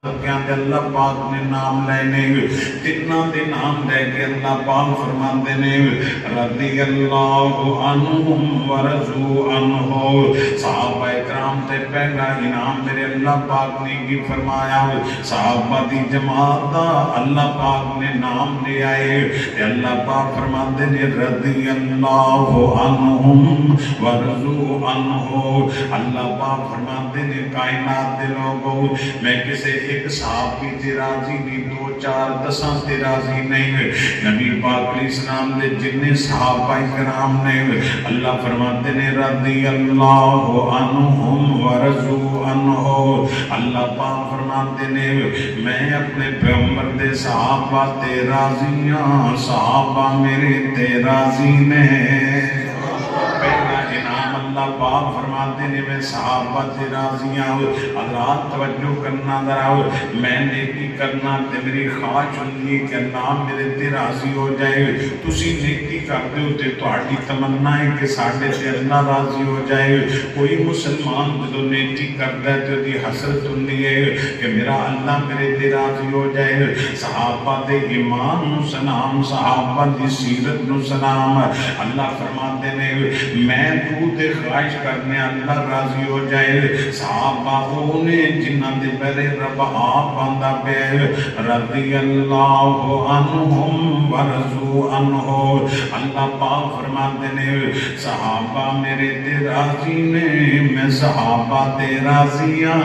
کہ اللہ پاک نے نام لینے تنہ دے نام لے کے اللہ پاک فرماندے نے رضی اللہ عنہم ورضو عنہ صحابہ اکرام تے پہلا انعام میرے اللہ پاک نے کی فرمایا صحابہ دی جماعت دا اللہ پاک نے نام لے آئے اللہ پاک فرماندے نے رضی اللہ عنہم ورضو عنہ اللہ پاک فرماندے نے کائنات دے لوگوں میں کسے ایک صحابی تے راضی نہیں دو چار دساں تے راضی نہیں نبی پاک علیہ السلام دے جنہیں صحابہ کرام نے اللہ فرماتے نے رضی اللہ عنہم ورضو عنہ اللہ پاک فرماتے نے میں اپنے پیغمبر دے صحابہ تے راضیاں صحابہ میرے تے راضی نے اللہ پاک فرماتے ہیں میں صحابہ سے راضیاں حضرات توجہ کرنا دراؤ میں نیکی کرنا تے میری خواہش ہوندی کہ اللہ میرے تے راضی ہو جائے تسی نیکی کرتے ہو تے تہاڈی تمنا ہے کہ ساڈے تے اللہ راضی ہو جائے کوئی مسلمان جو نیکی کردا ہے تے دی حسرت ہوندی ہے کہ میرا اللہ میرے تے راضی ہو جائے صحابہ دے ایمان نو سلام صحابہ دی سیرت نو سلام اللہ فرماتے ہیں میں تو تے خواہش کرنے اللہ راضی ہو جائے صحابہ نے جنہ دے پہلے رب آپ باندھا پہ رضی اللہ عنہم ورضو عنہ اللہ پاک فرماتے نے صحابہ میرے تے راضی نے میں صحابہ تے راضیاں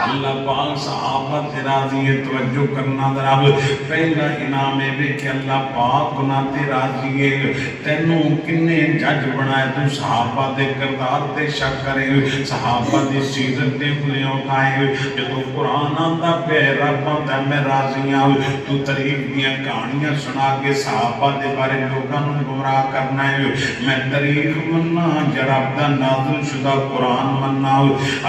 اللہ پاک صحابہ تے راضی ہے توجہ کرنا دراب پہلا انعام ہے کہ اللہ پاک نہ تے راضی ہے تینوں کنے جج بنائے تو صحابہ دے کردار تے شک کرے صحابہ دی سیرت دے بلے اٹھائے جدو قرآن آندہ پہ رب آندہ میں راضی ہوں تو طریق دیا کہانیاں سنا کے صحابہ دے بارے لوگاں گمراہ کرنا ہے میں طریق مننا جراب دا نازل شدہ قرآن مننا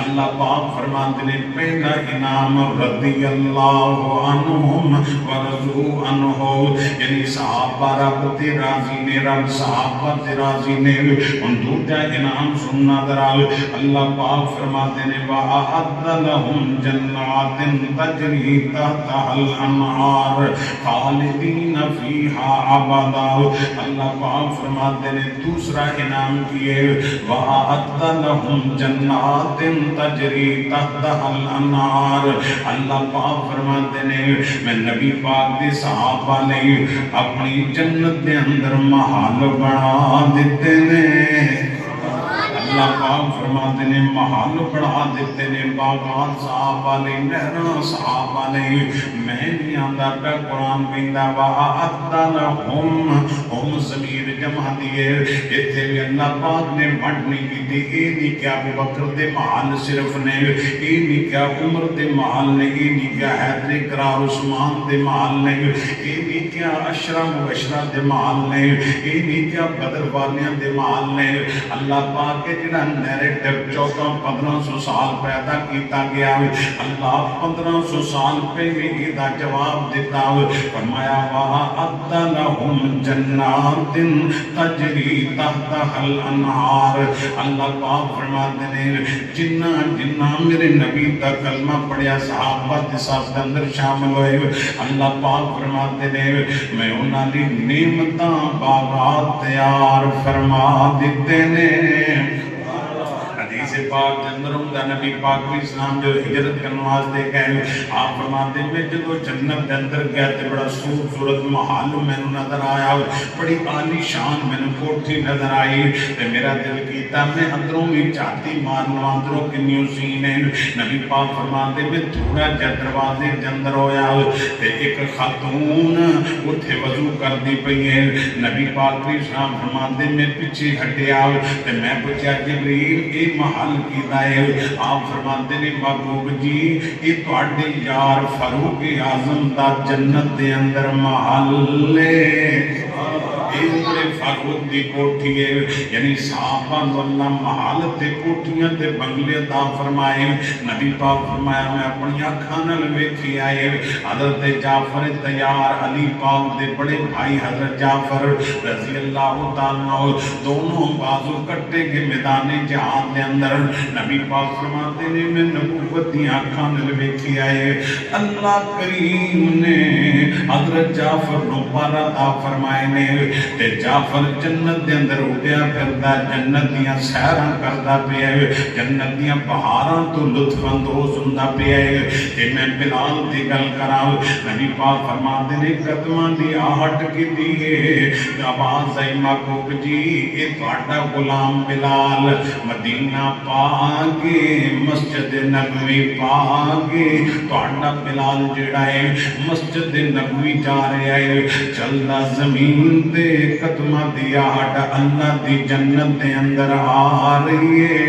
اللہ پاک فرماتے نے پہلا انعام رضی اللہ عنہم ورضو عنہ یعنی صحابہ رب تے راضی نے رب صحابہ تے راضی نے ان دوجہ انعام سننا دراؤ اللہ پاک فرماتے نے وَأَعَدَّ لَهُمْ جَنَّاتٍ تَجْرِي تَحْتَهَا الْأَنْهَارُ خَالِدِينَ فِيهَا أَبَدًا اللہ پاک فرماتے نے دوسرا انعام کیے وَأَعَدَّ لَهُمْ جَنَّاتٍ تَجْرِي تَحْتَهَا الْأَنْهَارُ اللہ پاک فرماتے نے میں نبی پاک دے صحابہ نے اپنی جنت دے اندر محل بنا دیتے نے اللہ پاک فرماتے نے محل بڑھا دیتے نے باغات صحابہ نے نہران صحابہ نے میں نہیں آندہ پہ قرآن پیندہ وَأَعَدَّ لَهُمْ ہم ضمیر جمع دیئے اتھے بھی اللہ پاک نے وڈ نہیں کی تھی اے نہیں کیا ابو بکر دے محل صرف نے اے نہیں کیا عمر دے محل نے اے نہیں کیا حیدر قرار عثمان دے محل نے اے نہیں کیا عشرہ مبشرہ دے محل نے اے نہیں کیا بدر والیاں دے محل نے اللہ پاک کے جنہاں نیریٹو 1400 سال پیدا کیتا گیا اللہ 1500 سال پہ بھی دا جواب دیتا فرمایا وَأَعَدَّ لَهُمْ جَنَّاتٍ تَجْرِي تَحْتَهَا الْأَنْهَارُ اللہ پاک فرماتے ہیں جنہ میرے نبی دا کلمہ پڑھیا صحابہ کے ساتھ اندر شامل ہوئے اللہ پاک فرماتے ہیں میں انہاں دی نعمتاں باغات تیار فرما دیتے نے حدیث پاک جندروں دا نبی پاک بھی اسلام جو ہجرت کا نواز دے گئے آپ فرماتے ہیں میں جدو جنت دے اندر گیا تے بڑا صورت محال میں نظر آیا بڑی عالی شان میں کوٹھی نظر آئی تے میرا دل کیتا میں اندروں میں چاہتی مارنا اندروں کی نیوزین ہے نبی پاک فرماتے ہیں میں تھوڑا جا دروازے جندر ہویا تے ایک خاتون اتھے وضو کر دی پئی ہے نبی پاک بھی اسلام فرماتے ہیں میں پیچھے ہٹے آؤ تے میں پوچھا جبریل اے محل کی دائے آپ فرماتے ہیں محبوب جی یہ تواڈے یار فاروق اعظم دا جنت دے اندر محل ہے اے عمر فاروق دی کوٹھی ہے، یعنی صحابہ نو اللہ محالت دے کوٹھیاں تے بنگلے عطا فرمائے۔ نبی پاک فرمایا میں اپنی آنکھاں نال ویکھی آئے حضرت جعفر طیار علی پاک دے بڑے بھائی حضرت جعفر رضی اللہ تعالیٰ عنہ دونوں بازو کٹے کے میدان جہاد دے اندر نبی پاک فرماتے نے میں نبوت دی آنکھاں نال ویکھی آئے اللہ کریم نے حضرت جعفر نو پارا عطا فرمائے نے تے جعفر جنت دے اندر اٹھیا پھردا جنت دیاں سیراں کردا پیا جنت دیاں بہاراں تو لطف اندوز ہوندا پیا تے میں بلال دی گل کراں نبی پاک فرماتے نے قدماں دی آہٹ کیتی ہے آواز آئی محبوب جی اے تہاڈا غلام بلال مدینہ پا کے مسجد نبوی پا کے تہاڈا بلال جڑا ہے مسجد نبوی جا رہا ہے چلدا زمین تے قدماں دی آہٹ اللہ دی جنت دے اندر آ رہی ہے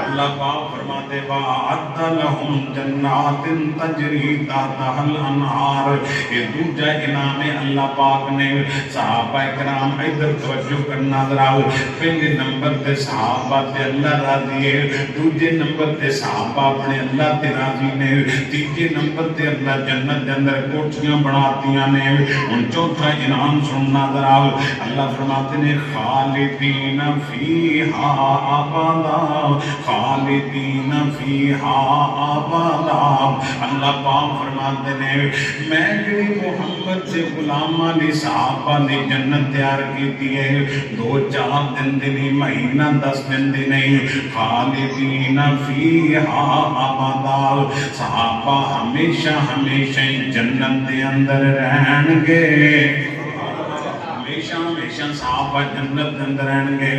اللہ پاک فرماتے وَعَدَّ لَهُمْ جَنَّاتٍ تَجْرِي تَحْتَهَا الْأَنْهَارُ یہ دوجہ انعام اللہ پاک نے صحابہ کرام ادھر توجہ کرنا ذراؤ پہلے نمبر تے صحابہ تے اللہ راضی ہے دوجے نمبر تے صحابہ اپنے اللہ تے راضی نے تیجے نمبر تے اللہ جنت دے اندر کوٹھیاں بناتیاں نے ان چوتھا انعام سننا ذراؤ اللہ فرماتے نے خالدین فیہا ابدا خالدین فیہا ابدا اللہ پاک فرماتے نے میں جڑی محمد سے غلاماں نے صحابہ نے جنت تیار کیتی ہے 2-4 دن دی نہیں مہینہ 10 دن دی نہیں خالدین فیہا ابدا صحابہ ہمیشہ ہمیشہ جنت دے اندر رہن گے ہمیشہ صحابہ جنت اندر رہن گے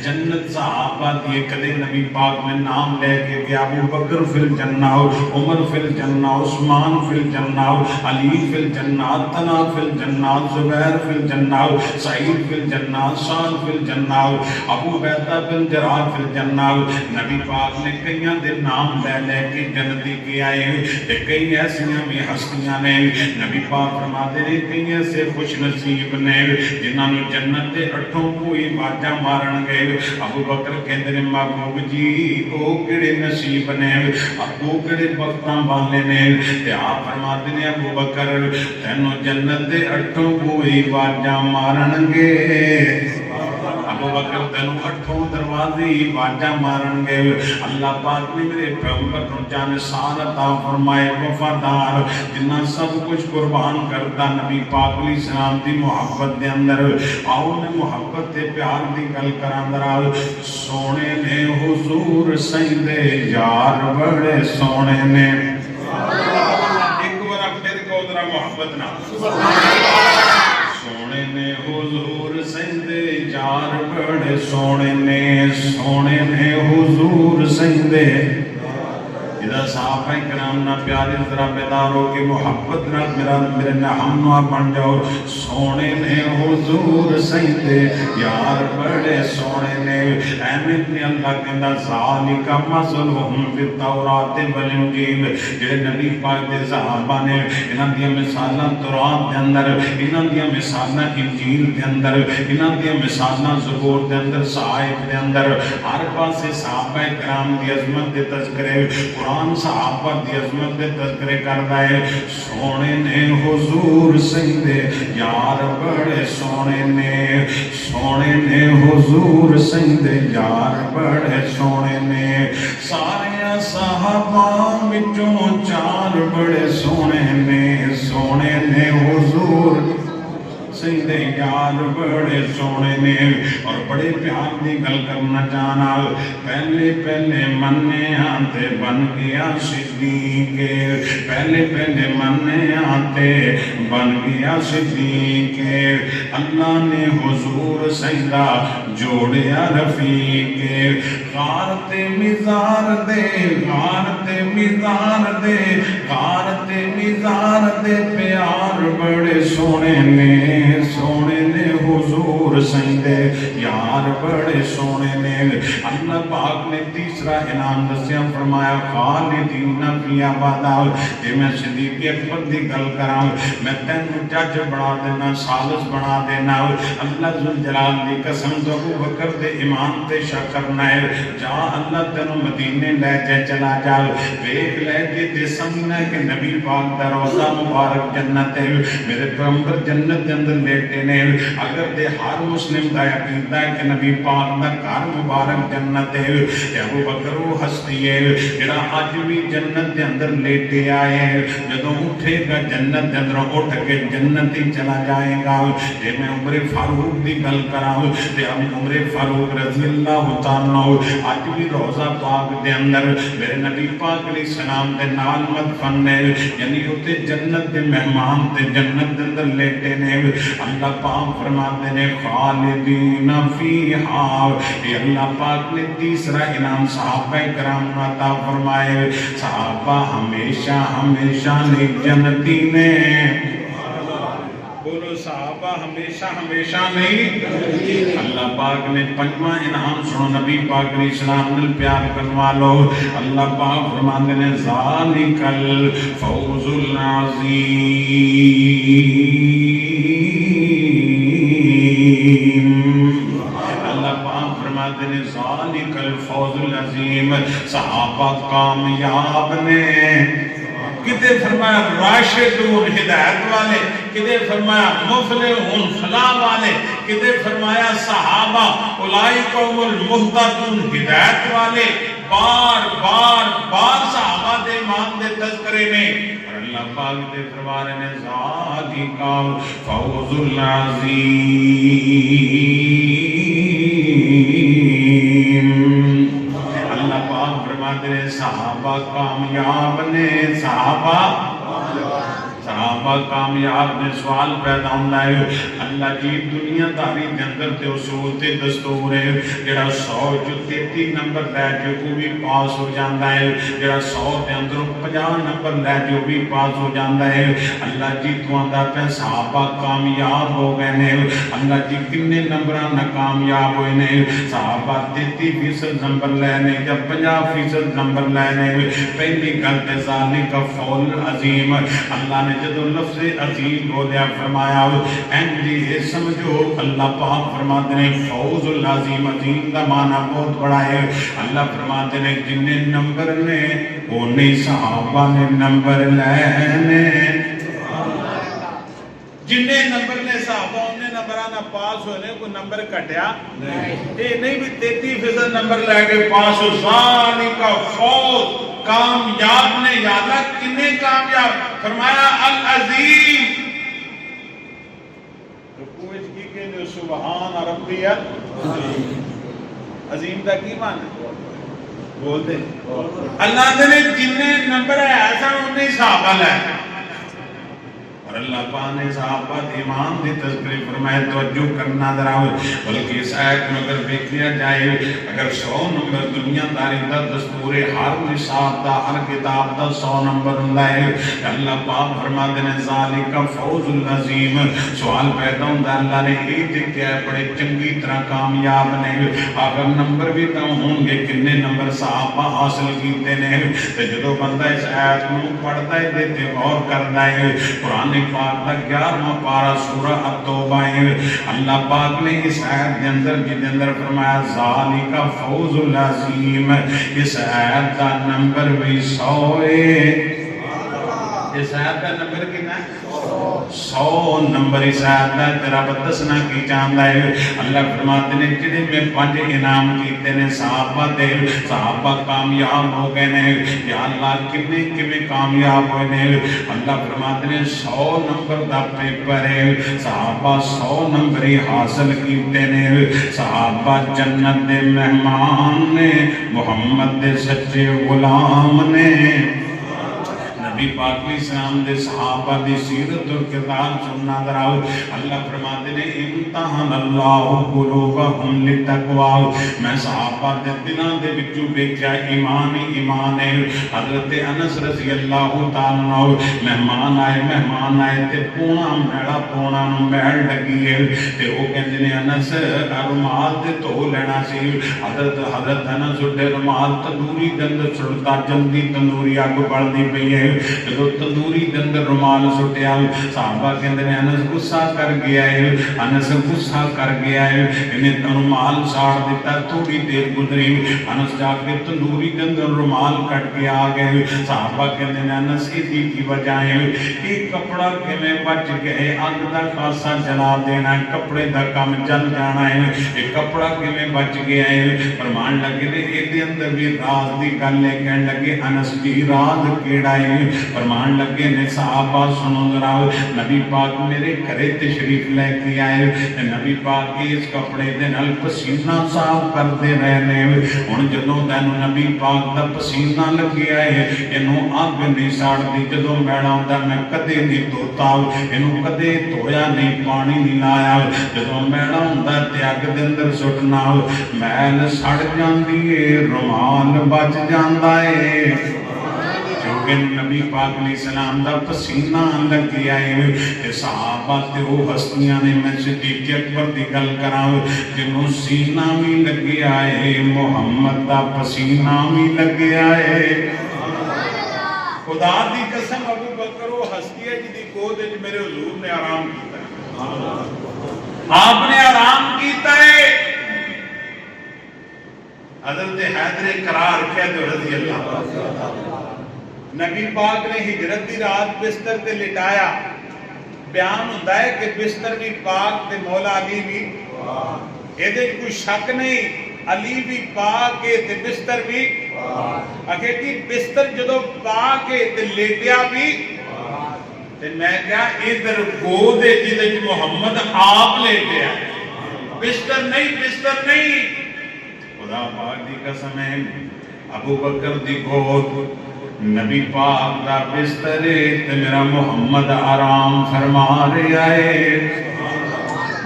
جنت صحابہ دیے کدے نبی پاک میں نام لے کے کہ ابو بکر فی الجنہ عمر فی الجنہ عثمان فی الجنہ علی فی الجنہ طلحہ فی الجنہ زبیر فی الجنہ سعید فی الجنہ سعد فی الجنہ ابو عبیدہ بن جراح فی الجنہ نبی پاک نے کئیاں دے نام لے لے کے جنتی کیا ہے تے کئی ایسیاں بھی ہستیاں نے نبی پاک فرماتے ہیں کئی ایسے خوش نصیب نے جنہاں نو جنت دے اٹھوں کوئی باجا مارن گئے ابو بکر کہندے نے محبوب جی او کڑے نصیب نے ابو کڑے بختاں والے نے تے آپ فرماتے نے ابو بکر تینوں جنت دے اٹھوں کوئی باجا مارن گے ابو بکر تینوں اٹھوں دروازے باجا مارن گے اللہ پاک نے میرے پیغمبر کو جان سال عطا فرمائے وفادار جنہ سب کچھ قربان کرتا نبی پاک علیہ السلام دی محبت دے اندر آؤ میں محبت دے پیار دی گل کران درال سونے نے حضور سیندے یار بڑے سونے نے ایک بار پھر کو ذرا محبت نہ سونے نے حضور سیندے یار بڑے سونے نے حضور سیندے اذا صحابہ کرام نہ پیارے ذرا بیدار ہو کہ محبت نہ میرے ہم نہ بن جاؤ سونے نے حضور سیندے یار بڑے سونے نے احمد نے اللہ کہندا ذالک مثلہم فی التوراۃ والانجیل جڑے نبی پاک دے صحابہ نے انہاں دی مثالاں تورات دے اندر انہاں دی مثالاں انجیل دے اندر انہاں دی مثالاں زبور دے اندر صحائف دے اندر ہر پاسے صحابہ کرام دی عظمت دے تذکرے قرآن صحابہ دی عظمت دے تذکرے کردا ہے سونے نے حضور سیندے یار بڑے سونے نے حضور سیندے یار بڑے سونے نے سارے صحابہ وچوں 4 بڑے سونے نے حضور سیندے یار بڑے سونے نے اور بڑے پیار دی گل کرنا چاہنا پہلے مننے آتے بن گیا صدیق پہلے مننے آتے بن گیا صدیق اللہ نے حضور سیندہ جوڑیا رفیق غارت مزار دے پیار بڑے سونے نے حضور حور سیندے یار بڑے سونے نے اللہ پاک نے تیسرا انعام دسیا فرمایا خالدین فیہا ابدا تے میں صدیق اکبر دی گل کراں میں تینوں جج بنا دینا سالس بنا دینا اللہ ذوالجلال دی قسم تو ابو بکر دے ایمان تے شک کرنا ہے جا اللہ تینوں مدینے لے جے چلا جا دیکھ لے جے تے سمجھنا کہ نبی پاک دا روضہ مبارک جنت ہے میرے پیغمبر جنت دے اندر لیٹے نے اگر دے ہر مسلم دا عقیدہ ہے کہ نبی پاک دا گھر مبارک جنت ہے تے ابو بکر وہ ہستی ہے جڑا اج بھی جنت دے اندر لیٹے آئے ہیں جدوں اٹھے گا جنت دے اندر اٹھ کے جنت ہی چلا جائے گا تے میں عمر فاروق دی گل کراں تے عمر فاروق رضی اللہ تعالی اج بھی روضہ پاک دے اندر میرے نبی پاک علیہ السلام دے نال مدفن نے یعنی اوتے جنت دے مہمان تے جنت دے اندر لیٹے نے اللہ پاک فرماتے نے خالدین فیہا یہ اللہ پاک نے تیسرا انعام صحابہ کرام کو عطا فرمائے صحابہ ہمیشہ ہمیشہ نے جنتی نے بولو صحابہ ہمیشہ ہمیشہ نہیں اللہ پاک نے پنجواں انعام سنو نبی پاک علیہ السلام دل پیار کروا لو اللہ پاک فرماتے نے ذالک الفوز العظیم اللہ پاک فرماتے نے ذالک الفوز العظیم صحابہ کامیاب نے کتے فرمایا راشدون ہدایت والے کتے فرمایا مفلحون فلاح والے کتے فرمایا صحابہ اولئک المہتدون ہدایت والے بار بار بار صحابہ دے ایمان دے تذکرے میں اور اللہ پاک دے فرمانے نے ذالک الفوز العظیم اللہ پاک فرماتے ہیں صحابہ کامیاب نے صحابہ کامیاب نے سوال پیدا ہوتا ہے اللہ جی دنیا داری دے اندر تے اصول تے دستور ہے جڑا 100 جو 33 نمبر لے جو کو بھی پاس ہو جاندہ ہے جڑا 100 دے اندر 50 نمبر لے جو بھی پاس ہو جاندہ ہے اللہ جی تو آندہ پہ صحابہ کامیاب ہو گئے نے اللہ جی کنے نمبران ناکامیاب ہوئے نے صحابہ 33% نمبر لینے جب 50% نمبر لینے پہلی گلت ذالک فول عظیم اللہ نے جدو لفظ عظیم بولیا فرمایا اینجی یہ سمجھو اللہ پاک فرماتے ہیں فوز العظیم عظیم دا معنی بہت بڑا ہے اللہ فرماتے ہیں جنہیں نمبر نے انہیں صحابہ نے نمبر لینے جنہیں نمبر نے صحابہ انہیں نمبرانہ پاس ہونے کو نمبر کٹیا اے نہیں بھی 33% نمبر لے کے پاس ہو ذالک فوز کامیاب نے یا اللہ کنے کامیاب فرمایا العظیم رکوعش کی کہ سبحان ربی عظیم دا کی معنی بول دے اللہ نے جننے نمبر ہے ایسا انہیں صحابہ لے اور اللہ پاک نے صحابہ ایمان دی تذکری فرمائے توجہ کرنا دراؤ بلکہ اس آیت میں اگر دیکھ لیا جائے اگر 100 نمبر دنیا داری دا دستور ہر نصاب دا ہر کتاب دا 100 نمبر ہوندا ہے اللہ پاک فرماتے ہیں ذالک فوز العظیم سوال پیدا ہوندا اللہ نے یہ دیکھا ہے بڑے چنگی طرح کامیاب نے اگر نمبر بھی تو ہوں گے کتنے نمبر صحابہ حاصل کیتے نے تو جدو بندہ اس آیت میں پڑھتا ہے دیتے غور کرتا ہے قرآن پاک کا 11واں پارہ سورہ التوبہ ہے اللہ پاک نے اس آیت کے اندر جن اندر فرمایا ذالک فوز العظیم اس آیت کا نمبر بھی 100 ہے اس آیت کا نمبر کتنا ہے 100 نمبر اس آیت کا تیرا بدسنا کی چاندہ ہے اللہ فرماتے ہیں جنہیں میں 5 انعام کیتے نے صحابہ دے صحابہ کامیاب ہو گئے نے یا اللہ کتنے کمیں کامیاب ہوئے نے اللہ فرماتے ہیں 100 نمبر دا پیپر ہے صحابہ 100 نمبر ہی حاصل کیتے نے صحابہ جنت دے مہمان نے محمد دے سچے غلام نے نبی پاک علیہ السلام دے صحابہ دی سیرت اور کردار سننا دراؤ اللہ فرماتے نے امتحان اللہ قلوبہم للتقوی میں صحابہ دے دلان دے بچو بیکھیا ایمان ایمان ہے حضرت انس رضی اللہ تعالیٰ مہمان آئے تے پونا میڑا پونا نو میڑ لگی ہے تے وہ کہندے نے انس رومال تے تو لینا سی حضرت انس اٹھے رومال تندوری دند سڑتا جلدی تندوری آگ بڑھنی پئی ہے جدو تندوری دند رومال سٹیا صحابہ کہندے نے انس غصہ کر گیا ہے انہیں رومال ساڑ دیتا تھوڑی دیر گزری انس جا کے تندوری دند رومال کٹ کے آ گئے صحابہ کہندے نے انس اسی کی وجہ ہے ایک کپڑا کے میں بچ گئے آگ دا خاصا جلا دینا ہے کپڑے دا کام جل جانا ہے ایک کپڑا کے میں بچ گیا ہے فرمان لگے نے ایک دے اندر بھی راز دی گلے کہن لگے انس بھی راز کیڑا ہے فرمان لگے نے صحابہ سنو ذرا نبی پاک میرے گھرے تشریف لے کے آئے نبی پاک اس کپڑے دے نال پسینہ صاف کرتے رہنے ہن جدوں تینوں نبی پاک دا پسینہ لگیا ہے اینوں اگ نہیں ساڑ دی جدوں میڑا ہوندا میں کدے نہیں دھوتا اینوں کدے دھویا نہیں پانی نہیں لایا جدوں میڑا ہوندا تے اگ دے اندر سٹنا میل سڑ جاندی ہے رومال بچ جاندا ہے کیونکہ نبی پاک علیہ السلام دا پسینہ لگ گیا ہے تے صحابہ تے وہ ہستیاں نے میں صدیق اکبر دی گل کراں جنوں سینہ بھی لگ گیا ہے محمد دا پسینہ بھی لگ گیا ہے خدا دی قسم ابو بکر وہ ہستی ہے جی دی گود وچ میرے حضور نے آرام کیتا ہے آپ نے آرام کیتا ہے حضرت حیدر قرار کہہ دو رضی اللہ نبی پاک نے ہجرت دی رات بستر تے لٹایا بیان ہوتا ہے کہ بستر بھی پاک تے مولا علی بھی ایدے کوئی شک نہیں علی بھی پاک ہے تے بستر بھی اگر کی بستر جدو پاک ہے تے لیٹیا بھی تے میں کیا ادھر گود ہے جدے محمد آپ لیٹیا بستر نہیں خدا پاک دی قسم ہے ابو بکر دی گود نبی پاک دا بستر تے میرا محمد آرام فرما رہا ہے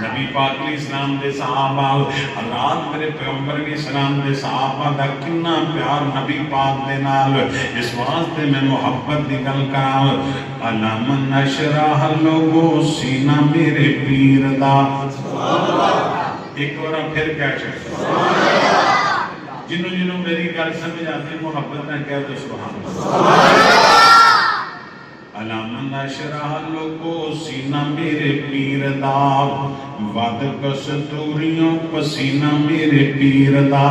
نبی پاک علیہ السلام دے صحابہ حضرات میرے پیغمبر علیہ السلام دے صحابہ دا کنا پیار نبی پاک دے نال اس واسطے میں محبت دی گل کراں علم نشرح لوگو سینہ میرے پیر دا ایک بار پھر کہہ چکے جنہوں میری گل سمجھ آتی محبت نہ کہہ دو سبحان علم نشرح لوگو سینہ میرے پیر دا ود کستوریوں پسینہ میرے پیر دا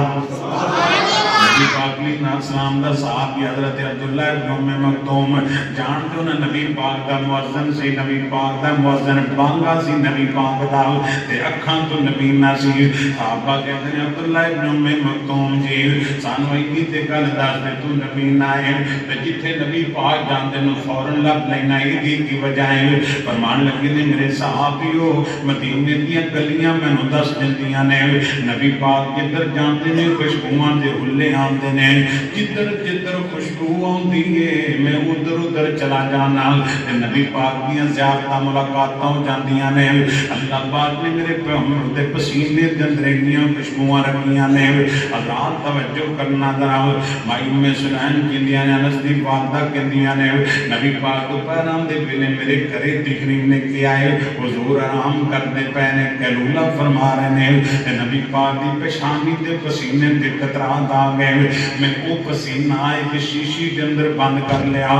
نبی پاک علیہ السلام دا صحابی حضرت عبداللہ ابن ام مکتوم جانتے ہونا نبی پاک دا مؤذن سی نبی پاک دا مؤذن بانگا سی نبی پاک دا تے اکھاں تو نبی نہ سی صحابہ کہتے ہیں عبداللہ ابن ام مکتوم جی سانو ایک تے گل دس دے تو نبی نہ ہے تے جتھے نبی پاک جانتے نو فوراً لب لینا ایدی کی وجہ ہے فرمان لگے نے میرے صحابیو مدینے دیاں گلیاں میں نو دس دندیاں نے نبی پاک جدر جانتے نے خوشبوواں دے ہلے آندے نے جدر خوشبو آندی ہے میں ادھر چلا جانا نبی پاک دیاں زیادہ ملاقاتاں ہو جاندیاں نے اللہ پاک نے میرے پیغمبر دے پسینے دندرینیاں خوشبوواں رکھیاں نے حضرات توجہ کرنا ذرا مائی میں سنائن کندیاں نے انس دی والدہ کندیاں نے نبی پاک تو پیرام دے پہلے میرے گھرے تقریب نے کیا ہے حضور آرام کرنے پہنے کلولہ فرما رہے ہیں نبی پاک دی پشانی دے پسینے دے قطرات آ گئے میں او پسینہ آئے کہ شیشی کے اندر بند کر لیا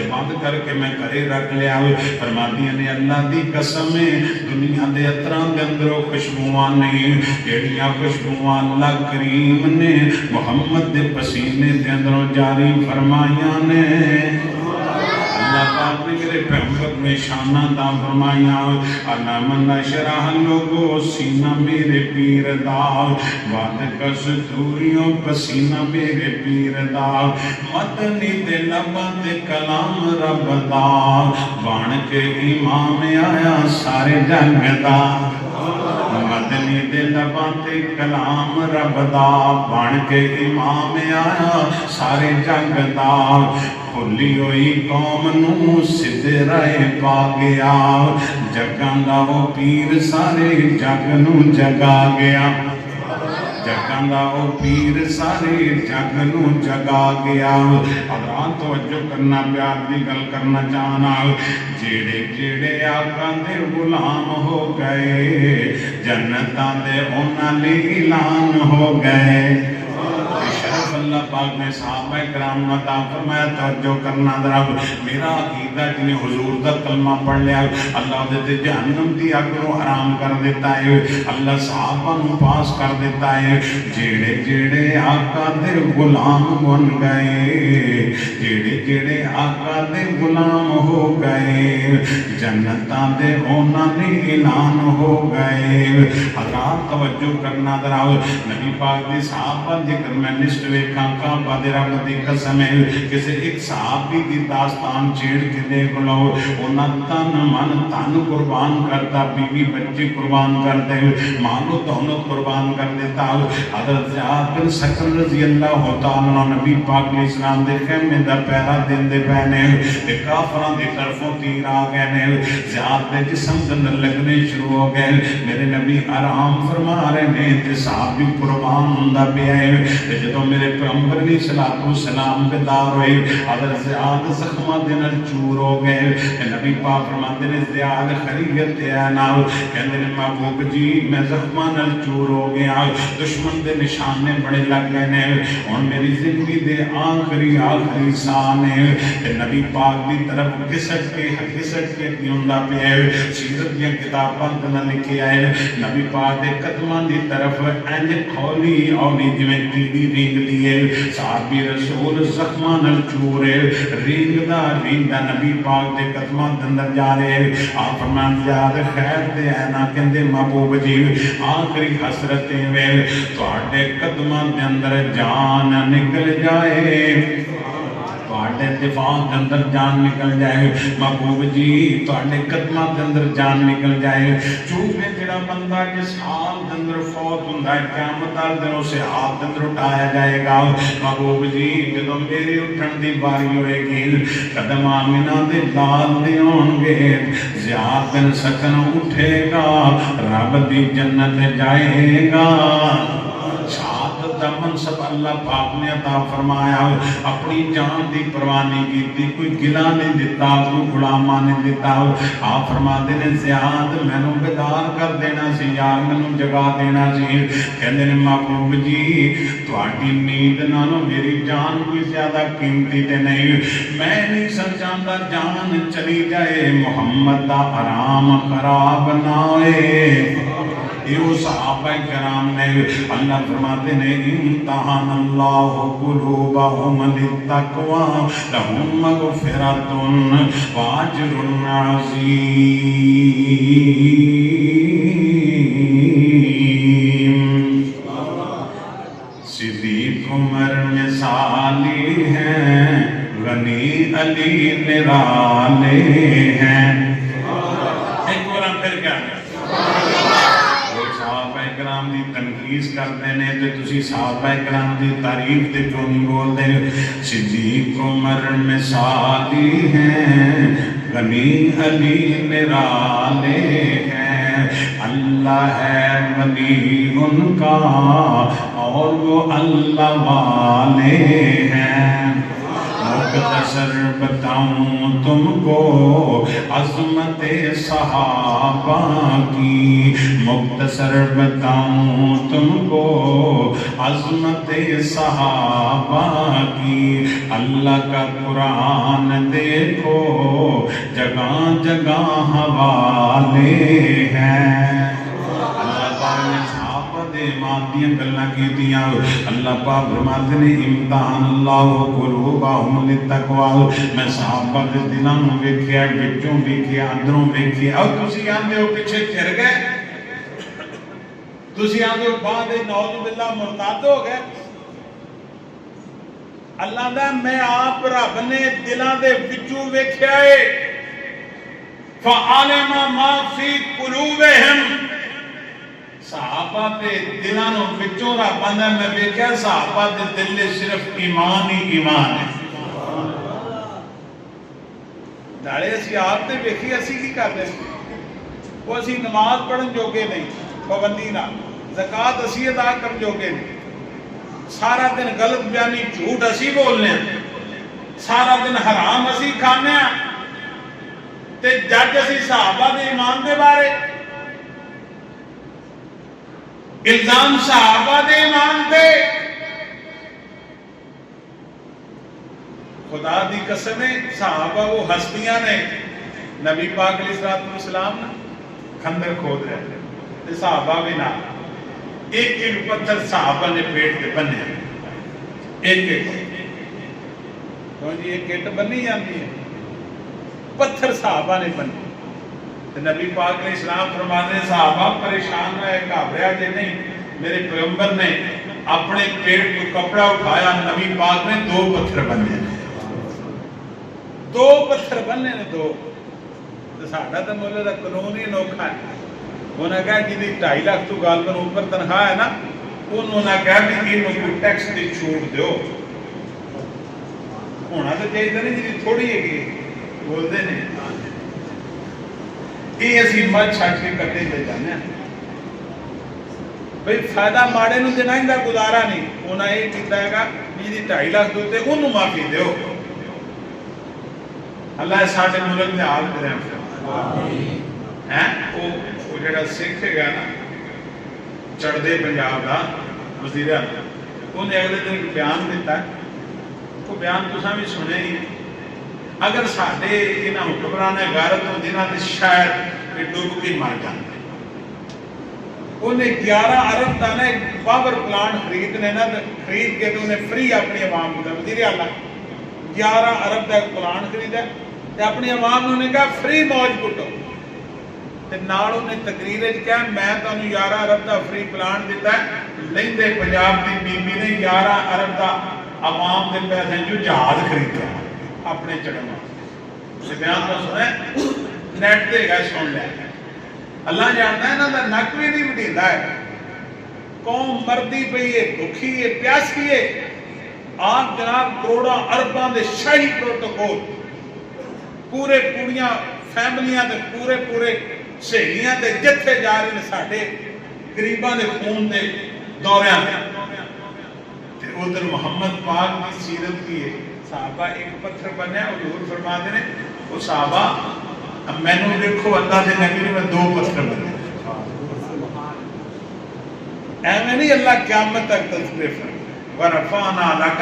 بند کر کے میں گھرے رکھ لیا فرما دیا نے اللہ دی قسم دنیا دے اتران دے اندر خوشبوان نہیں جیڑیاں خوشبوان اللہ کریم نے محمد دے پسینے دے اندر جاری فرمائیاں نے اللہ پاک نے میرے پیغمبر میں شانہ دا فرمایا علم نشرح لوگو سینہ میرے پیر دا وعد کستوریوں پسینہ میرے پیر دا مدنی دے لباں تے کلام رب دا بان کے امام آیا سارے جنگ دا مدنی دے لباں تے کلام رب دا بان کے امام آیا سارے جنگ دا بھلی ہوئی قوم نو سدھے راہ پا گیا جگاں دا وہ پیر سارے جگ نو جگا گیا جگاں دا وہ پیر سارے جگ نو جگا گیا حضرات توجہ کرنا پیار دی گل کرنا چاہنا جیڑے جیڑے آقا دے غلام ہو گئے جنتاں دے انہاں لئی اعلان ہو گئے شرف اللہ پاک نے صحابہ کرام عطا فرمایا توجہ کرنا درب میرا عقیدہ جنہیں حضور دا کلمہ پڑھ لیا اللہ دے جہنم دی اگ نو حرام کر دیتا ہے اللہ صحابہ نو پاس کر دیتا ہے جیڑے جیڑے آقا دے غلام بن گئے جیڑے جیڑے آقا دے غلام ہو گئے جنتاں دے انہاں نے اعلان ہو گئے حضرات توجہ کرنا درب نبی پاک دی صحابہ ذکر میں لسٹ ویکھاں کعبہ دے رب دی قسم ہے کسے ایک صحابی دی داستان چھیڑ کے دیکھ لو انہاں تن من تن قربان کرتا بیوی بچے قربان کرتے مال و دولت قربان کر دیتا حضرت زیاد بن سکر رضی اللہ تعالیٰ نبی پاک علیہ السلام دے خیمے دا پہلا دن دے پہنے تے کافران دی طرفوں تیر آ گئے نے زیاد دے جسم دن لگنے شروع ہو گئے میرے نبی آرام فرما رہے نے تے صحابی قربان ہوندا پیا ہے جدوں میرے پیغمبر علیہ الصلوۃ والسلام بیدار ہوئے حضرت زیاد زخماں دے نال چور ہو گئے نبی پاک فرماندے نے زیاد خیریت ہے نال کہندے نے محبوب جی میں زخماں نال چور ہو گیا دشمن دے نشانے بڑے لگ گئے نے ہن میری زندگی دے آخری ساہ نے نبی پاک دی طرف گھسٹ کے ہوندا پیا سیرت دی کتاباں تے لکھے آئے نبی پاک دے قدماں دی طرف انج کھولی اولی جویں کیڑی رینگ دیے صحابی رسول زخماں نال چورے رینگدا نبی پاک دے قدماں دے اندر جا رہے آپ فرمان یاد خیر تے ہے نا کہندے محبوب جی آخری حسرتیں وے تواڈے قدماں دے اندر جان نکل جائے تواڈے دفاع دے اندر جان نکل جائے محبوب جی تواڈے قدماں دے اندر جان نکل جائے چونکہ جڑا بندہ جس حال دے اندر فوت ہوندا ہے قیامت والے دن اسے ہاتھ دے اندر اٹھایا جائے گا محبوب جی جدوں میری اٹھن دی باری ہوئے گی قدم آمنہ دے لال دے ہون گے زیاد بن سکن اٹھے گا رب دی جنت جائے گا شہادت دا منصب اللہ پاک نے عطا فرمایا اپنی جان دی پرواہ نہیں کیتی کوئی گلہ نہیں دیتا کوئی غلامہ نہیں دیتا آپ فرماتے نے زیاد میں نو بیدار کر دینا سی یار میں نو جگا دینا سی کہندے نے محبوب جی تواڈی نیند نالوں میری جان کوئی زیادہ قیمتی تے نہیں میں نہیں سن چاہتا جان چلی جائے محمد دا آرام خراب نہ ہوئے یہ صحابہ کرام نے اللہ فرماتے نے امتحان اللہ قلوبہم للتقوی لہم مغفرۃ واجر عظیم صدیق عمر مثالی ہیں غنی علی نرالے ہیں ایک بار پھر کیا کرام دی تنقیس کرتے ہیں تو تسی صحابہ کرام دی تعریف دے کیوں نہیں بول دے صدیق عمر مثالی ہیں غنی علی نرالے ہیں اللہ ہے ولی ان کا اور وہ اللہ والے ہیں مختصر بتاؤں تم کو عظمت صحابہ کی مختصر بتاؤں تم کو عظمت صحابہ کی اللہ کا قرآن دیکھو جگہ جگہ حوالے ہیں مادیاں گلنا کی دیا اللہ پاک فرماتے نے امتحان اللہ قلوبہم للتقوی میں صحابہ دے دلوں ویکھیا وچوں ویکھیا اندروں ویکھیا اور تسی آندے ہو پیچھے چر گئے تسی آندے ہو بعد نعوذ باللہ مرتد ہو گئے اللہ دا میں آپ رب نے دلاں دے وچوں ویکھیا ہے فعلم ما فی قلوبہم صحابہ دے دلانوں وچوں رب آندا میں ویکھیا صحابہ دے دل صرف ایمان ہی ایمان ہے نالے اسی آپ تے ویکھی اسی کی کرتے سی وہ اسی نماز پڑھن جوگے نہیں پابندی نہ زکات اسی ادا کرن جوگے نہیں سارا دن غلط بیانی جھوٹ اسی بولنے ہیں سارا دن حرام اسی کھانے ہیں تے جج اسی صحابہ دے ایمان دے بارے الزام صحابہ دے ایمان دے خدا دی قسم ہے صحابہ وہ ہستیاں نے نبی پاک علیہ السلام نے خندق کھود رہے تھے صحابہ بھی نہ ایک ایک پتھر صحابہ نے پیٹ کے بنے ایک ایک تو جی ایک ایک بنی جاتی ہے پتھر صحابہ نے بنے تو نبی پاک علیہ السلام فرماتے ہیں صحابہ پریشان رہے گھبرایا جے نہیں میرے پیغمبر نے اپنے پیٹ کو کپڑا اٹھایا نبی پاک نے 2 پتھر بنے 2 پتھر بننے نے 2 تو ساڑھا تو مولے دا قانون ہی انوکھا ہے انہوں نے کہا جی 2.5 لاکھ تو غالباً اوپر تنخواہ ہے نا انہوں نے کہا کہ انہوں کو ٹیکس دی چھوٹ دیو ہونا تو چاہیے نہیں جی تھوڑی ہے کہ بول دے نہیں یہ اسی مت چھٹ کے کٹے دے جانے ہیں بھئی فائدہ ماڑے نو دینا ہی دا گزارا نہیں انہوں نے یہ کیتا ہے گا جی 2.5 لاکھ دوتے انہوں معافی دیو اللہ ساڑھے ملک میں حال کریں وہ جڑا سکھ ہے گا نا چڑھ دے پنجاب دا وزیر اعظم انہیں اگلے دن ایک بیان دیتا ہے وہ بیان تو بھی سنے ہی اگر ساڑھے انہاں حکمران غیرت ہوں دینا تو شاید یہ ڈوب کی مار جانتے انہیں 11 ارب دا نا ایک پاور پلانٹ خریدنے نا خرید کے تو انہیں فری اپنی عوام کو دا وزیر اعلیٰ 11 ارب دا ایک پلانٹ خریدا تے اپنی عوام نے کہا فری موج کٹو تے نال انہیں تقریر وچ کہا میں تانوں 11 ارب دا فری پلانٹ دیتا ہے لیندے پنجاب دی بی بی نے 11 ارب دا عوام دے پیسے جو جہاز خریدیا اپنے چڑھن واسطے بیان تو سنے نیٹ تے گا سن لے اللہ جانتا ہے نا دا نک بھی نہیں وڈیندا ہے قوم مردی پئی ہے بھوکی ہے پیاسی ہے آپ جناب کروڑا ارباں دے شاہی پروٹوکول پورے پوریاں فیملیاں دے پورے سہیلیاں دے جتھے جا رہے ہیں ساڈے غریباں دے خون دے دوریاں تے ادھر محمد پاک کی سیرت کی ہے صحابہ ایک پتھر بنے حضور فرماتے ہیں وہ صحابہ میں نے دیکھو اللہ دے نبی نے 2 پتھر بنے ایویں نہیں اللہ قیامت تک تذکرے فرمائے ورفعنا لك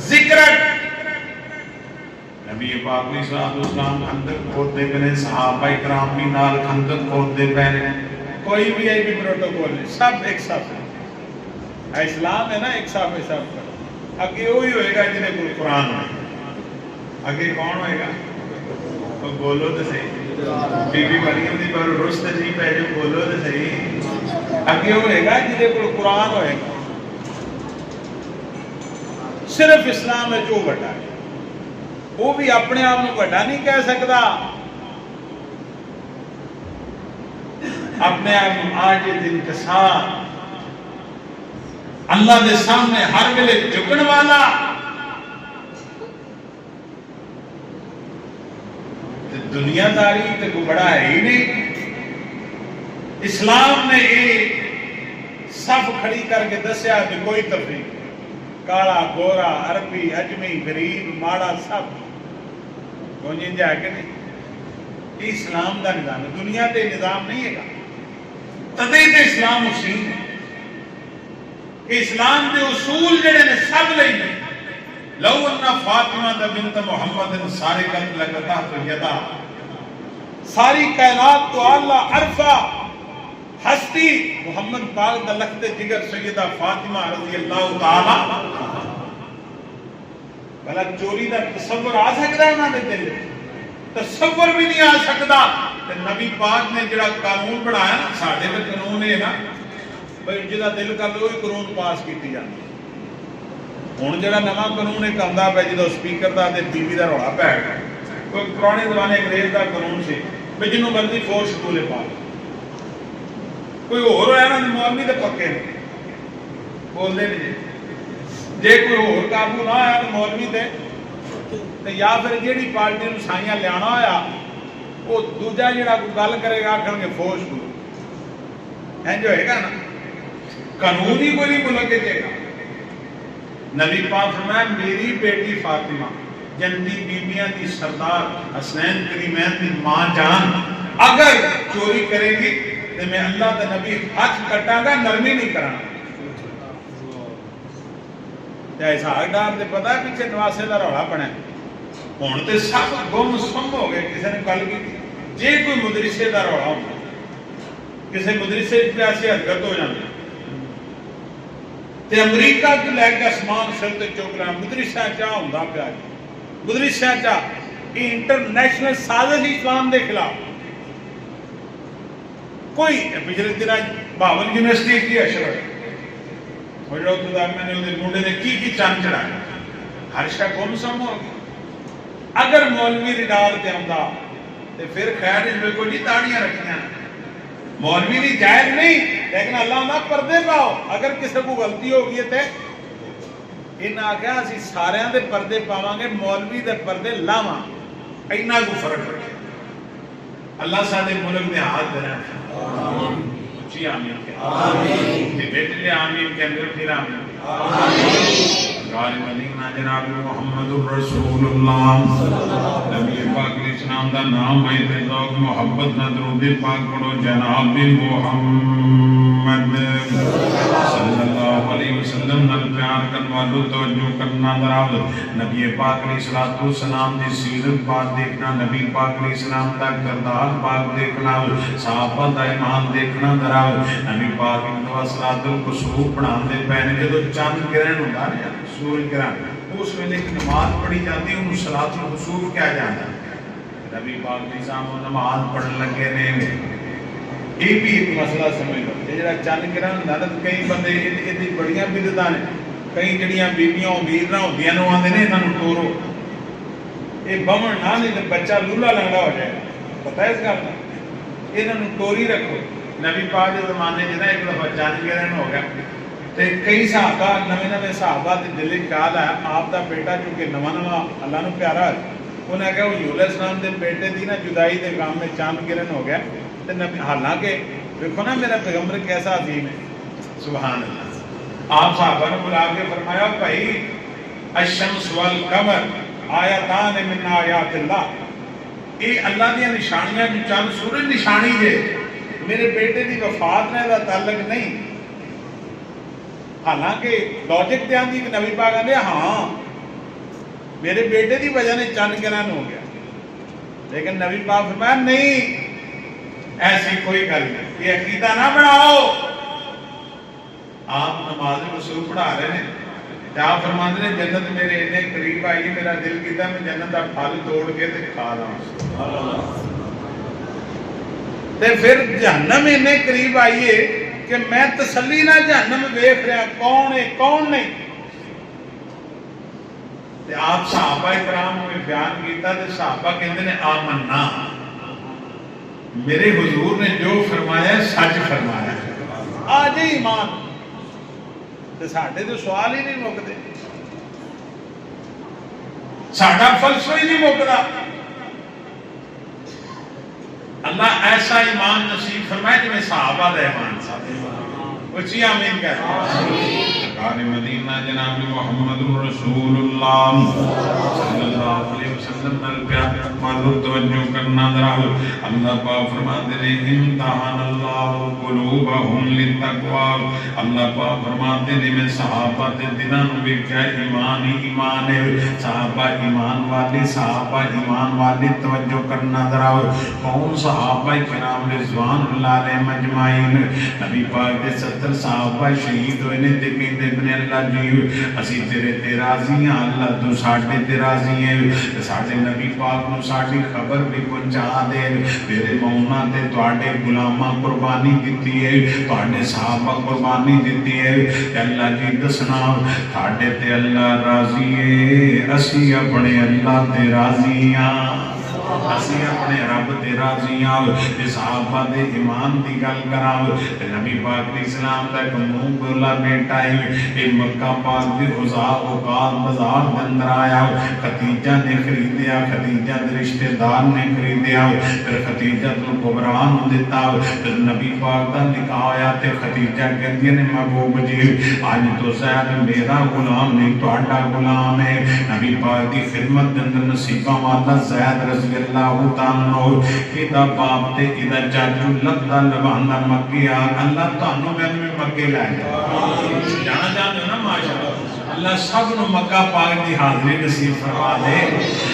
ذکرک نبی پاک علیہ السلام خندق کھودتے پہنے صحابہ اکرام بھی نال خندق کھودتے پہنے کوئی بھی ایک بھی پروٹوکول نہیں سب ایک ساتھ ہے اسلام ہے نا ایک ساتھ ہے سب پر اگے وہی ہوئے گا جنہیں کوئی قرآن ہوئے اگے کون ہوئے گا تو بولو تو صحیح بی بی مریم دی پر رست جی پہلے بولو تو صحیح اگے ہوئے گا جنہیں کوئی قرآن ہوئے گا صرف اسلام ہے جو بڑا ہے وہ بھی اپنے آپ میں بڑا نہیں کہہ سکتا اپنے آپ میں آج انکسار اللہ دے سامنے ہر ویلے جھکن والا دنیا داری تے کوئی بڑا ہے ہی نہیں اسلام نے یہ صف کھڑی کر کے دسیا کہ کوئی تفریق کالا گورا عربی اجمی غریب ماڑا سب کون جا کے نہیں یہ اسلام دا نظام ہے دنیا تے نظام نہیں ہے گا تدے تے اسلام اصول ہے کہ اسلام دے اصول جڑے نے سب لئی نے لو ان فاطمہ دا بنت محمد سارقت لقطعت یدا ساری کائنات کو اللہ عرفہ ہستی محمد پاک دا لخت جگر سیدہ فاطمہ رضی اللہ تعالی بھلا چوری دا تصور آ سکتا ہے انہاں دے دل تصور بھی نہیں آ سکتا کہ نبی پاک نے جڑا قانون بنایا نا ساڈے تے قانون ہے نا بھئی جدا دل کر لو وہی قانون پاس کیتی جاندی ہن جڑا نواں قانون ایک آندا پیا جدوں سپیکر دا تے ٹی وی دا رولا پے گیا کوئی پرانے زمانے انگریز دا قانون سی بھئی جنوں مرضی فوج سکولے پا کوئی اور ہویا نا مولوی تے پکے نے بول دے نہیں جے کوئی اور قابو نہ آیا تو مولوی تے تے یا پھر جیڑی پارٹی نو سائیاں لیانا ہویا وہ دوجا جڑا کوئی گل کرے گا آکھن گے فوج گرو ہیں جو ہے گا نا قانون ہی کوئی نہیں ملک کے گا نبی پاک فرمایا میری بیٹی فاطمہ جنتی بیبیاں دی سردار حسنین کریمین دی ماں جان اگر چوری کرے گی تو میں اللہ دا نبی ہاتھ کٹا گا نرمی نہیں کرانا ایسا ڈار دے پتا ہے پیچھے نواسے دا روڑا پڑا ہوں تو سب گم سم ہو گئے کسی نے گل کی جی کوئی مدرسے دا روڑا ہوتا کسی مدرسے پہ ایسی حرکت ہو جاتی تے امریکہ کی لے کے اسمان سر تے چوک رہا مدرسہ چاہ ہوندا پیا مدرسہ چاہ یہ انٹرنیشنل سازش اسلام دے خلاف کوئی پچھلے دن باول یونیورسٹی کی اشرف ہو جاؤ تو میں نے وہ منڈے نے کی چند چڑھایا ہر شاہ گم سم ہو گیا اگر مولوی ریڈال تے آندا تے پھر خیر اس میں کوئی نہیں داڑیاں رکھیاں مولوی نہیں جائز نہیں لیکن اللہ نہ پردے پاؤ اگر کسی کو غلطی ہو گئی تے انہاں آکھیا اسی سارے دے پردے پاواں گے مولوی دے پردے لاواں اینا کو فرق رکھے اللہ ساڈے ملک دے ہاتھ دے آمین اچھی آمین کہ آمین بیٹے دے آمین کے اندر پھر آمین غالب مدینہ جناب محمد الرسول اللہ نبی پاک علیہ السلام دا نام ہے تے ذوق محبت نہ درود پاک پڑھو جناب محمد صلی اللہ علیہ وسلم نال پیار کرن والو توجہ کرنا دراز نبی پاک علیہ الصلوۃ والسلام دی سیرت پاک دیکھنا نبی پاک علیہ السلام دا کردار پاک دیکھنا صحابہ دا ایمان دیکھنا دراز نبی پاک انہاں صلاۃ الکسوف پڑھاندے پے نے جدوں چاند گرہن ہوندا ہے سورج گرہن اس ویلے کی نماز پڑھی جاتی ہے انہوں صلاۃ الکسوف کہا جاتا ہے نبی پاک علیہ السلام نماز پڑھن لگے نے یہ بھی ایک مسئلہ سمجھ لو جڑا چند گرہن ہوندا تے کئی بندے ایدی بڑیاں بدعتاں نے کئی جڑیاں بیبیاں امید نہ ہوندیاں نو آندے نے انہاں نو ٹورو یہ بمن نہ نہیں تے بچہ لولا لنگڑا ہو جائے پتہ ہے اس گل دا انہاں نو ٹوری رکھو نبی پاک دے زمانے جے نا ایک دفعہ چند گرہن ہو گیا تے کئی صحابہ نویں صحابہ دے دل وچ خیال آیا آپ دا بیٹا چونکہ نواں اللہ نو پیارا ہے انہیں کہا حضور علیہ السلام دے بیٹے دی نا جدائی دے غم میں چاند گرہن ہو گیا تے حالانکہ دیکھو نا میرا پیغمبر کیسا عظیم ہے سبحان اللہ آپ صحابہ نے بلا کے فرمایا بھائی الشمس والقمر آیاتان من آیات اللہ یہ اللہ دی نشانیاں جو چند سورج نشانی ہے میرے بیٹے دی وفات نے دا تعلق نہیں حالانکہ لاجک دھیان دی کہ نبی پاک کہتے ہاں میرے بیٹے دی وجہ نے چند گرہن ہو گیا لیکن نبی پاک فرمایا نہیں ایسی کوئی گل نہیں یہ عقیدہ نہ بناؤ آپ نماز رسول پڑھا رہے ہیں آپ فرماتے ہیں جنت میرے اتنے قریب آئی میرا دل کیتا میں جنت کا پھل توڑ کے تے کھا رہا تے پھر جہنم اتنے قریب آئیے کہ میں تسلی نہ جہنم ویکھ رہا کون ہے کون نہیں تے آپ صحابہ کرام نے بیان کیتا تے صحابہ کہندے نے آمنا میرے حضور نے جو فرمایا سچ فرمایا آج ایمان تے ساڈے تو سوال ہی نہیں مکدے ساڈا فلسفہ ہی نہیں مکدا اللہ ایسا ایمان نصیب فرمائے جو میں صحابہ دا ایمان صاحب اچھی آمین کہتے ہیں سرکار مدینہ جناب محمد رسول اللہ صلی اللہ علیہ وسلم نال پیار معلوم توجہ کرنا دراو اللہ پاک فرماتے ہیں امتحان اللہ قلوبہم للتقوی اللہ پاک فرماتے ہیں میں صحابہ دے دنوں میں کیا ایمان ہی ایمان ہے صحابہ ایمان والے توجہ کرنا دراو کون صحابہ کرام رضوان اللہ علیہ مجمعین نبی پاک دے 70 صحابہ شہید ہوئے نے تے کہندے نے اللہ جی اسی تیرے تے راضی ہیں اللہ تو ساڈے تے راضی ہیں ساڈے نبی پاک نو ساڈی خبر بھی پہنچا دے تیرے مونا تے تواڈے غلاماں قربانی دتی ہے تواڈے صحابہ قربانی دتی ہے تے اللہ جی دسنا ساڈے تے اللہ راضی ہے اسی اپنے اللہ تے راضی ہاں اسی اپنے رب تے راضی ہاں تے صحابہ دے ایمان دی گل کراں تے نبی پاک علیہ السلام دا ایک منہ بولا بیٹا ہے اے مکہ پاک دے اوقات بازار دے اندر آیا خدیجہ نے خریدیا خدیجہ دے رشتہ دار نے خریدیا پھر خدیجہ کبریٰ نوں دتا پھر نبی پاک دا نکاح ہویا تے خدیجہ کہندی نے محبوب جی اج تو زید میرا غلام نہیں تہاڈا غلام ہے نبی پاک دی خدمت دے اندر نصیبہ والا زید رضی اللہ تعالی عنہ ایدا باپ تے ایدا چاچو لگدا لباندا مکے آ اللہ تانوں میں مکے لے جانا چاہتے ہو نا ماشاءاللہ اللہ سب نو مکہ پاک دی حاضری نصیب فرما دے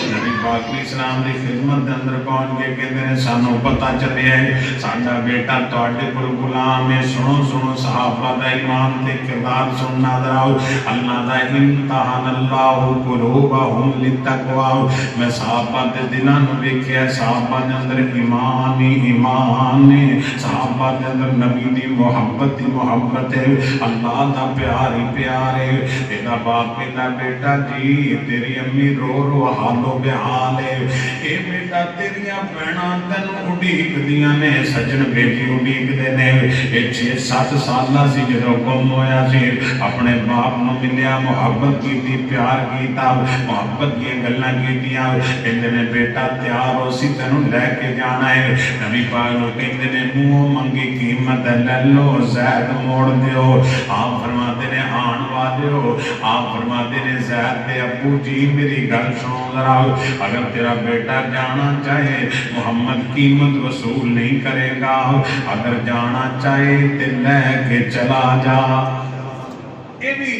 نبی پاک علیہ السلام دی خدمت دے اندر پہنچ کے کہندے نے سانو پتہ چلیا ہے ساڈا بیٹا تواڈے کول غلام ہے سنو سنو صحابہ دا ایمان تے کردار سننا دراؤ اللہ دا امتحان اللہ قلوبہم للتقوی میں صحابہ دے دلاں نو ویکھیا صحابہ دے اندر ایمان ہی ایمان ہے صحابہ دے اندر نبی دی محبت ہے اللہ دا پیار ہی پیار ہے ایدا باپ کہندا بیٹا جی تیری امی رو رو حالو بحال ہے اے بیٹا تیریاں بہناں تینوں اڈیک دیاں نے سجن بیٹی اڈیک دے نے اے 6-7 سالہ سی جدوں گم ہویا سی اپنے باپ نو ملیا محبت کیتی پیار کیتا محبت دی گلاں کیتیاں کہندے نے بیٹا تیار ہو سی تینوں لے کے جانا ہے نبی پاک نو کہندے نے منہ منگی قیمت لے لو زید موڑ دیو آپ فرماتے نے آن وا دیو آپ فرماتے نے زید دے ابو جی میری گل سنو ذرا اگر تیرا بیٹا جانا چاہے محمد قیمت وصول نہیں کرے گا اگر جانا چاہے تے لے کے چلا جا یہ بھی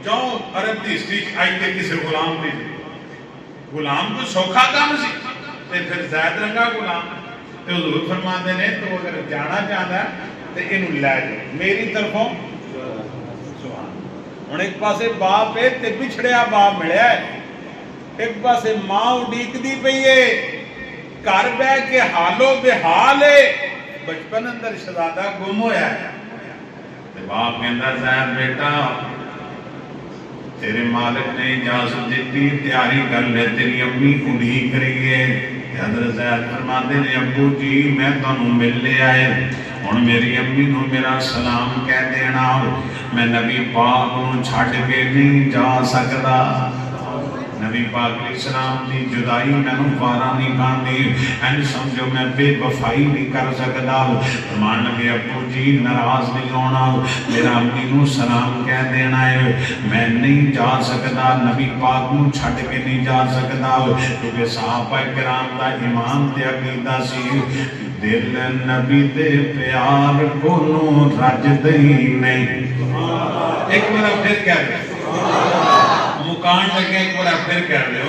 جاؤ عرب دی ہسٹری آئی تے کسی غلام دی غلام کو سوکھا کام سی تے پھر زید رنگا غلام تے حضور فرماتے نے تو اگر جانا چاہتا ہے تے انہوں لے جائے میری طرفوں ہن ایک پاسے باپ ہے تے بچھڑیا باپ ملیا ہے ایک پاسے ماں اڈیک دی پئی ہے گھر بہ کے حالو بحال ہے بچپن اندر شہزادہ گم ہویا ہے تے باپ کہندا زید بیٹا تیرے مالک نے اجازت دیتی تیاری کر لے تیری امی اڈیک رہی ہے حضرت زید فرماتے نے ابو جی میں تانوں مل لے آئے ہن میری امی نو میرا سلام کہہ دینا میں نبی پاک نو چھڈ کے نہیں جا سکدا نبی پاک علیہ السلام دی جدائی مینوں وارا نہیں کھاندی این سمجھو میں بے وفائی نہیں کر سکدا فرمان لگے ابو جی ناراض نہیں ہونا میرا امی نو سلام کہہ دینا ہے میں نہیں جا سکدا نبی پاک نو چھڈ کے نہیں جا سکدا کیونکہ صحابہ کرام دا ایمان تے عقیدہ سی دل نبی دے پیار کو نو رج دئی نہیں ایک بار پھر کہہ دے مکان لگے ایک بار پھر کہہ دے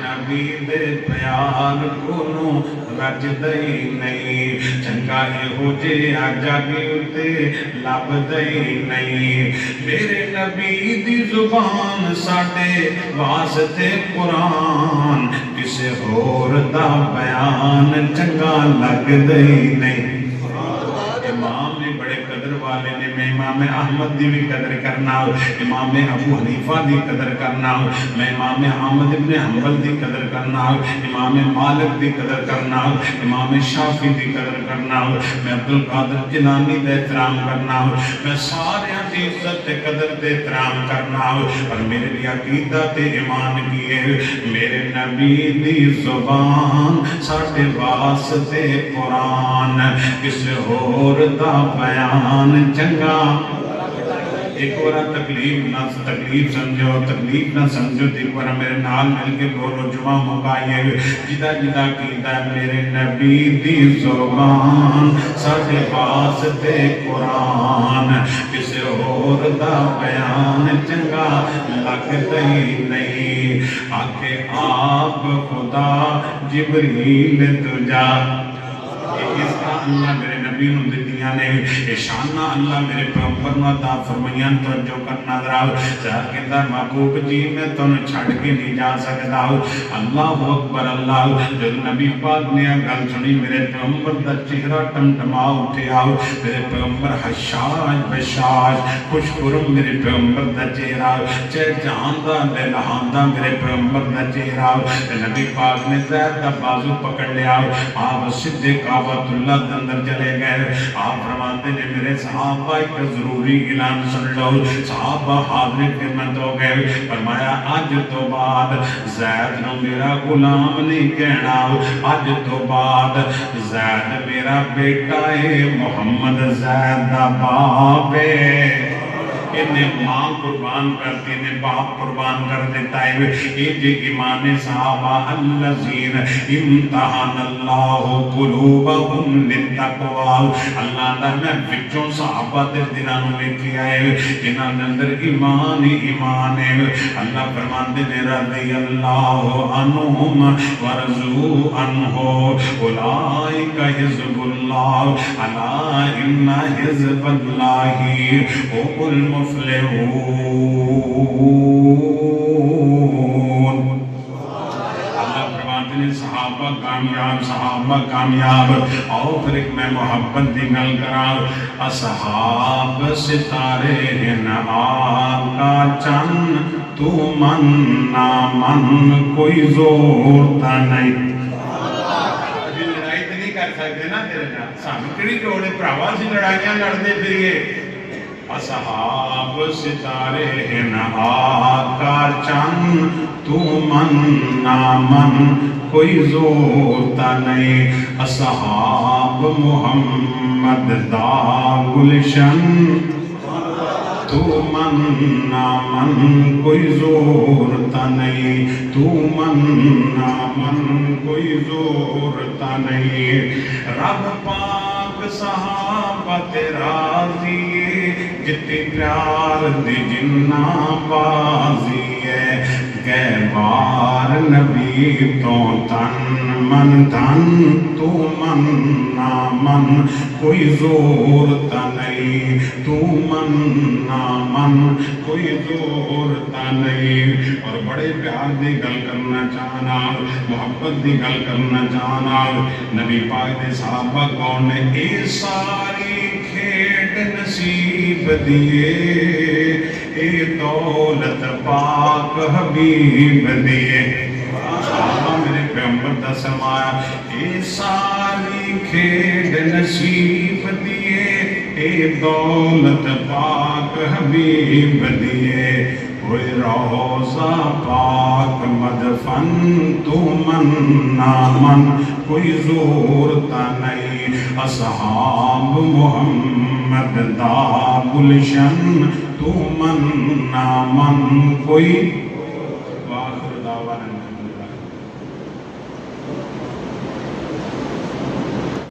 نبی دے پیار کو نو رج دئی نہیں چنگا ہو جے آجا گیتے لب دئی نہیں میرے نبی دی زبان ساڑے واسطے قرآن کسے ہور دا بیان چنگا لگ دئی نہیں امام نے بڑے قدر والے نے میں امام احمد دی بھی قدر کرنا امام ابو حنیفہ دی قدر کرنا میں امام احمد ابن حنبل دی قدر کرنا امام مالک دی قدر کرنا امام شافعی دی قدر کرنا میں عبدالقادر جیلانی دا احترام کرنا میں سارے دی عزت تے قدر تے احترام کرنا اور میرے لیے عقیدہ تے ایمان کیے میرے نبی دی زبان ساڑھے واسطے قرآن کسے اور دا بیان چنگا ایک اور تکلیف نہ سمجھو ایک بار میرے نال مل کے بولو جمعہ مکائیے جدا جدا کیتا ہے میرے نبی دی زبان ساڑھے واسطے قرآن کسے اور دا بیان چنگا لگ دئی نہیں آکے آپ خدا جبریل تجا اس کا اللہ میرے نبی نو دیتی دیتیاں نے یہ شانہ اللہ میرے پیغمبر نے عطا فرمائیاں توجہ کرنا ذرا ظاہر کہتا ہے محبوب جی میں تمہیں چھڑ کے نہیں جا سکتا اللہ اکبر اللہ جب نبی پاک نے گل سنی میرے پیغمبر دا چہرہ ٹمٹما اٹھیا میرے پیغمبر حشاش بشاش خوش خرم میرے پیغمبر دا چہرہ چہ جان دا لہان دا میرے پیغمبر دا چہرہ نبی پاک نے زید دا بازو پکڑ لیا آپ سدھے کعبۃ اللہ کے اندر چلے گئے آپ فرماتے ہیں میرے صحابہ ایک ضروری اعلان سن لو صحابہ حاضر خدمت ہو گئے فرمایا آج تو بعد زید نو میرا غلام نہیں کہنا آج تو بعد زید میرا بیٹا ہے محمد زید دا باپ ہے انہیں ماں قربان کرتی انہیں باپ قربان کر دیتا ہے یہ جی ایمان صحابہ الذین امتحان اللہ قلوبہم للتقوی اللہ نے میں بچوں صحابہ دے دلانوں میں کیا ہے جنہاں نے اندر ایمان ہی ایمان ہے اللہ فرماتے ہیں رضی اللہ عنہم ورضوا عنہ اولئک حزب اللہ الا ان حزب اللہ هم المفلحون اللہ فرماتے ہیں صحابہ کامیاب اور پھر ایک میں محبت دی گل کراں اصحاب ستارے ہیں آقا چن تو من نا من کوئی زور تا نہیں سانو کیڑی لوڑ ہے بھراوا سی لڑائیاں لڑدے پھریے اصحاب ستارے ہیں آقا چن تو من نا من کوئی زور تا نہیں اصحاب محمد دا گلشن تو من نا من کوئی زور تا نہیں تو من نا من کوئی زور تا نہیں رب پاک صحابت راضی جتی پیار دی جنہ بازی ہے گہوار نبی تو تن تو من نا من کوئی زور تا نہیں تو من نا من کوئی زور تا نہیں اور بڑے پیار دی گل کرنا چاہنا محبت دی گل کرنا چاہنا نبی پاک دے صحابہ کون نے اے ساری کھیٹ نصیب دیے اے دولت پاک حبیب دیے صحابہ میرے پیغمبر دا سرمایا اے ساری کھیٹ نصیب دیے اے دولت پاک حبیب دیے کوئی روزہ پاک مدفن تو من نا من کوئی زور تا نہیں اصحاب محمد دا گلشن تو من نا من کوئی